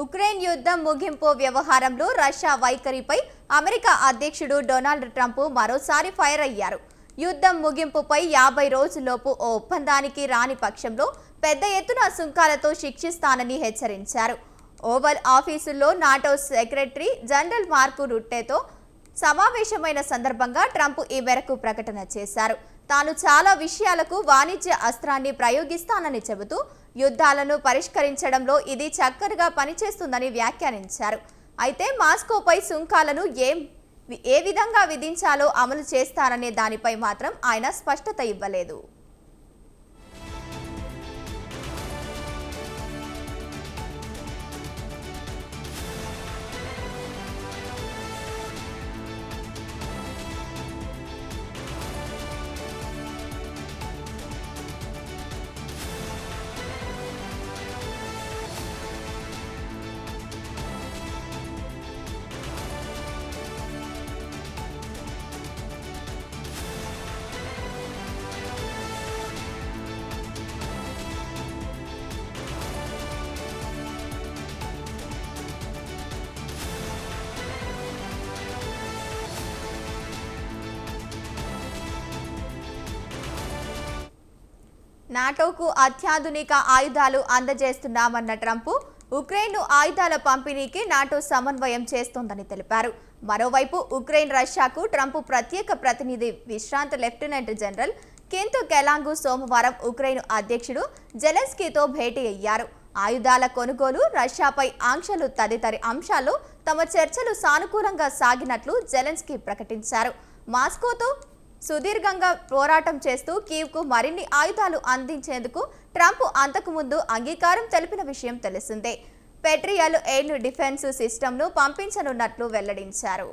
Ukraine యుద్ధం ముగింపు వ్యవహారంలో రష్యా వైఖరిపై అమెరికా అధ్యక్షుడు డొనాల్డ్ ట్రంప్ మరోసారి ఫైర్ అయ్యారు. యుద్ధం ముగింపుపై 50 రోజుల్లోపు ఓ ఒప్పందానికి రాని పక్షంలో పెద్ద ఎత్తున సుంకాలతో శిక్షిస్తానని హెచ్చరించారు. ఓవల్ ఆఫీసులో నాటో సెక్రటరీ జనరల్ మార్క్ రుట్టేతో సమావేశమైన సందర్భంగా ట్రంప్ ఈ మేరకు ప్రకటన చేశారు. తాను చాలా విషయాలకు వాణిజ్య అస్త్రాన్ని ప్రయోగిస్తానని చెబుతూ యుద్ధాలను పరిష్కరించడంలో ఇది చక్కగా పనిచేస్తుందని వ్యాఖ్యానించారు. అయితే మాస్కోపై సుంకాలను ఏ విధంగా విధించాలో అమలు చేస్తారనే దానిపై మాత్రం ఆయన స్పష్టత ఇవ్వలేదు. నాటోకు అత్యాధునిక ఆయుధాలు అందజేస్తున్నామన్న ట్రంప్ ఉక్రెయిన్ను ఆయుధాల పంపిణీకి నాటో సమన్వయం చేస్తోందని తెలిపారు. మరోవైపు ఉక్రెయిన్ రష్యాకు ట్రంప్ ప్రత్యేక ప్రతినిధి విశ్రాంత లెఫ్టినెంట్ జనరల్ కెంత్ కెలాంగ్ సోమవారం ఉక్రెయిన్ అధ్యక్షుడు జెలెన్స్కీతో భేటీ అయ్యారు. ఆయుధాల కొనుగోలు, రష్యాపై ఆంక్షలు తదితర అంశాల్లో తమ చర్చలు సానుకూలంగా సాగినట్లు జెలెన్స్కీ ప్రకటించారు. మాస్కోతో సుదీర్ఘంగా పోరాటం చేస్తూ కీవ్కు మరిన్ని ఆయుధాలు అందించేందుకు ట్రంప్ అంతకుముందు అంగీకారం తెలిపిన విషయం తెలిసిందే. పెట్రియల్ ఎయిర్ డిఫెన్స్ సిస్టమ్ను పంపించనున్నట్లు వెల్లడించారు.